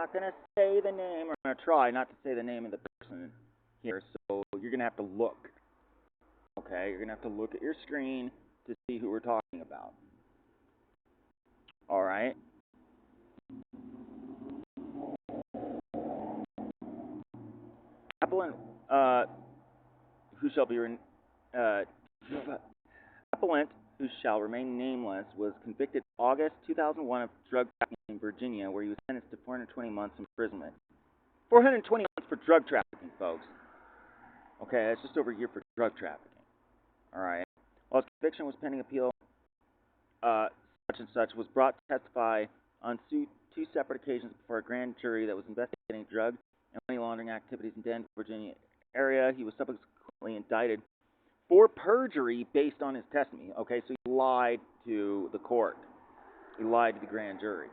not going to say the name, or I'm going to try not to say the name of the person here. So you're going to have to look. Okay, you're going to have to look at your screen to see who we're talking about. All right. Appellant, who shall be appellant, who shall remain nameless, was convicted August 2001 of drug trafficking in Virginia, where he was sentenced to 420 months imprisonment. 420 months for drug trafficking, folks. Okay, that's just over a year for drug trafficking. All right. While his conviction was pending appeal, such and such was brought to testify on two separate occasions before a grand jury that was investigating drug and money laundering activities in Danville, Virginia area. He was subsequently indicted for perjury based on his testimony. Okay, so he lied to the court. He lied to the grand jury.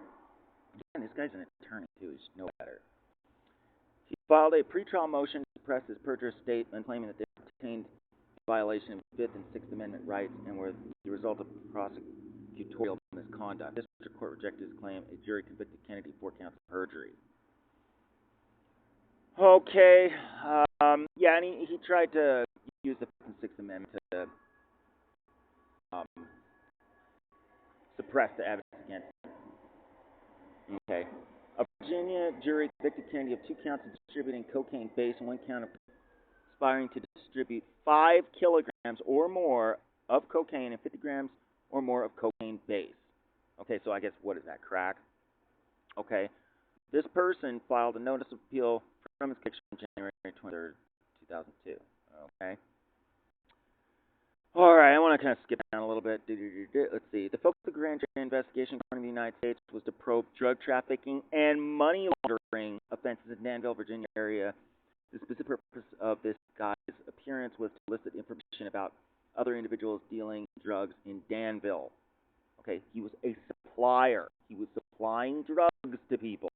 And this guy's an attorney, too. He should know better. He filed a pretrial motion to suppress his perjurious statement, claiming that they contained a violation of Fifth and Sixth Amendment rights and were the result of prosecutorial misconduct. This court rejected his claim. A jury convicted Kennedy 4 counts of perjury. Okay. Yeah, and he tried to use the Fifth and Sixth Amendment to suppress the evidence against him. Okay. A Virginia jury convicted Kennedy of 2 counts of distributing cocaine base and 1 count of conspiring to distribute 5 kilograms or more of cocaine and 50 grams or more of cocaine base. Okay, so I guess what is that, crack? Okay. This person filed a notice of appeal from his conviction on January 23rd, 2002. Okay. All right, I want to kind of skip down a little bit. Let's see. The focus of the grand jury investigation according to the United States was to probe drug trafficking and money laundering offenses in Danville, Virginia area. The specific purpose of this guy's appearance was to elicit information about other individuals dealing drugs in Danville. Okay, he was a supplier. He was supplying drugs to people.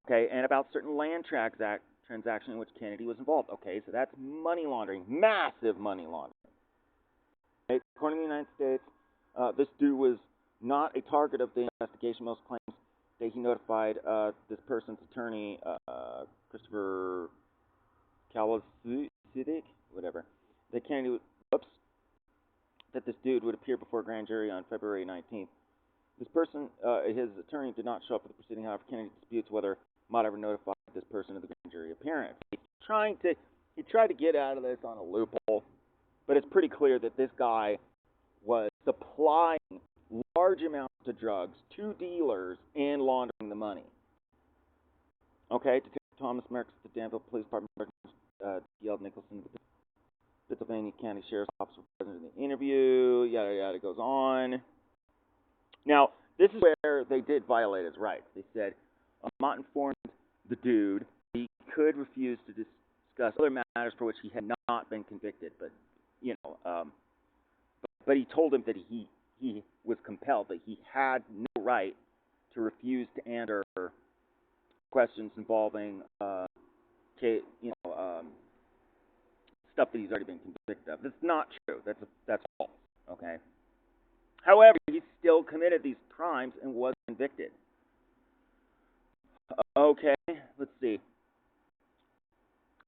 Okay, and about certain land transaction in which Kennedy was involved. Okay, so that's money laundering, massive money laundering. Okay, according to the United States, this dude was not a target of the investigation. Most claims that he notified this person's attorney, Christopher Kalasidik, whatever, that Kennedy would, that this dude would appear before a grand jury on February 19th. This person, his attorney, did not show up for the proceeding. However, Kennedy disputes whether Mott ever notified this person of the grand jury appearance. He tried to get out of this on a loophole, but it's pretty clear that this guy was supplying large amounts of drugs to dealers and laundering the money. Okay, Detective Thomas Merckx, the Danville Police Department, D.L. Nicholson, the Pennsylvania County Sheriff's Office, was present in the interview, yada yada goes on. Now, this is where they did violate his rights. They said Mott informed the dude he could refuse to discuss other matters for which he had not been convicted, but but he told him that he was compelled, that he had no right to refuse to answer questions involving stuff that he's already been convicted of. That's not true. That's false. Okay. However, he still committed these crimes and was convicted. Okay, let's see.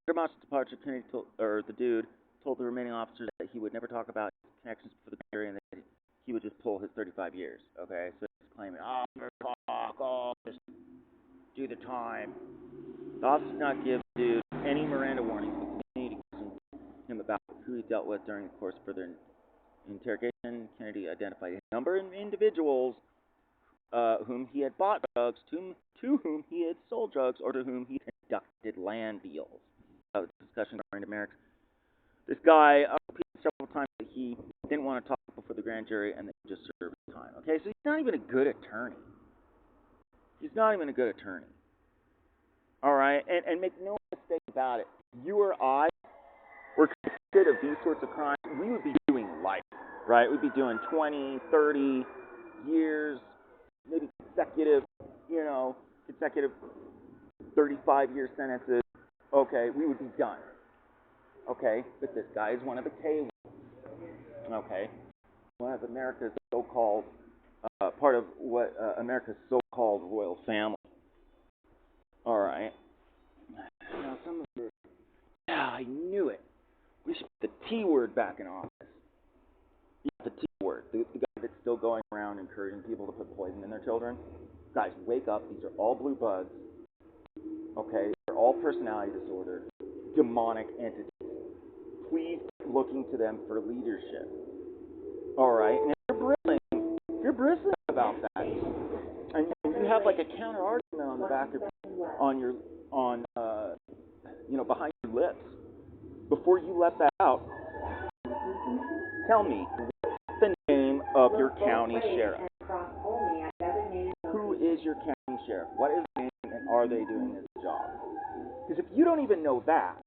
After Mott's departure, Kennedy the dude told the remaining officers that he would never talk about his connections for the jury and that he would just pull his 35 years. Okay, so he's claiming, never talk, just do the time. The officers did not give the dude any Miranda warnings, but continued to question him about who he dealt with during the course of further interrogation. Kennedy identified a number of individuals whom he had bought drugs, to whom he had sold drugs, or to whom he conducted land deals. Discussion according to Merckx. This guy repeated several times that he didn't want to talk before the grand jury and then just serve his time. Okay, so he's not even a good attorney. He's not even a good attorney. All right, and make no mistake about it. You or I were convicted of these sorts of crimes, we would be doing life, right? We'd be doing 20, 30 years, maybe consecutive 35-year sentences. Okay, we would be done. Okay, but this guy is one of the K. Okay, one of America's so-called part of what America's so-called royal family. All right. Now some of the, yeah, I knew it. We should put the T word back in office. Yeah, the T word. The guy that's still going around encouraging people to put poison in their children. Guys, wake up. These are all blue bugs. Okay? They're all personality disorder, demonic entities. Please keep looking to them for leadership. All right? And if you're bristling about that, and you have like a counter argument on the back of behind your lips, before you let that out, tell me, what's the name of your county sheriff? Who is your county sheriff? What is his name, and are they doing his job? Because if you don't even know that,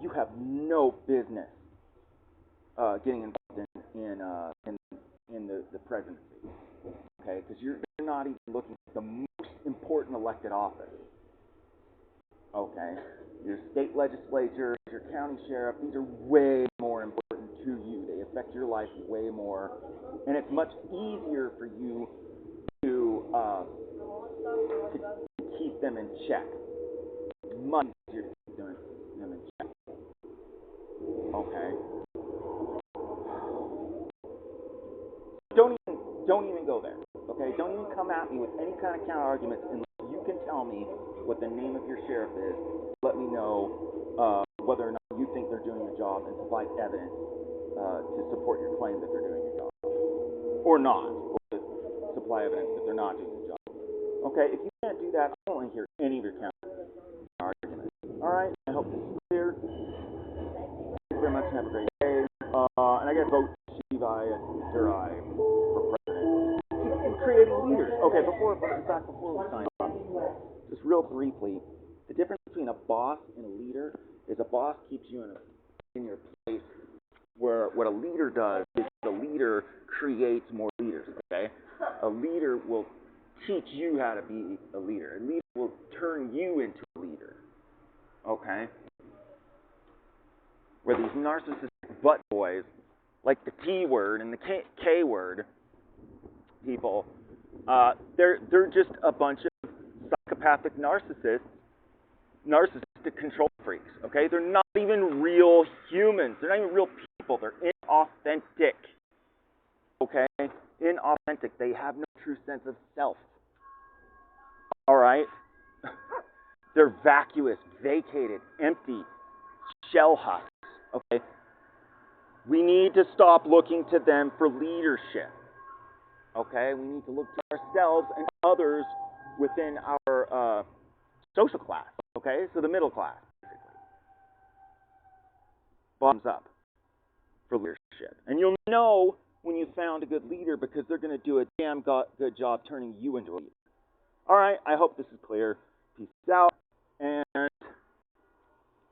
you have no business getting involved in the presidency. Okay, because you're not even looking at the most important elected office. Okay, your state legislature, your county sheriff, these are way more important to you. They affect your life way more, and it's much easier for you to keep them in check. Much easier to keep them in check. Okay. Don't even go there. Okay, don't even come at me with any kind of counter arguments unless you can tell me what the name of your sheriff is. Let me know whether or not you think they're doing a job and provide evidence to support your claim that they're doing a job, or not, or to supply evidence that they're not doing a job. Okay, if you can't do that, I don't want to hear any of your counter arguments. All right, I hope this is clear. Thank you very much and have a great day. And I got to vote Shiva Durai for president. Creating leaders. Okay, before we sign off, just real briefly, the difference between a boss and a leader is a boss keeps you in your place, where what a leader does is the leader creates more leaders. Okay, a leader will teach you how to be a leader. A leader will turn you into a leader. Okay, where these narcissistic butt boys, like the T word and the K word people, they're just a bunch of psychopathic narcissistic control freaks. Okay, they're not even real humans. They're not even real people. They're inauthentic. Okay, inauthentic. They have no true sense of self. All right, they're vacuous, vacated, empty, shell husks. Okay, we need to stop looking to them for leadership. Okay, we need to look to ourselves and others within our social class. Okay, so the middle class, basically. Bottoms up for leadership. And you'll know when you found a good leader because they're going to do a damn good job turning you into a leader. All right, I hope this is clear. Peace out. And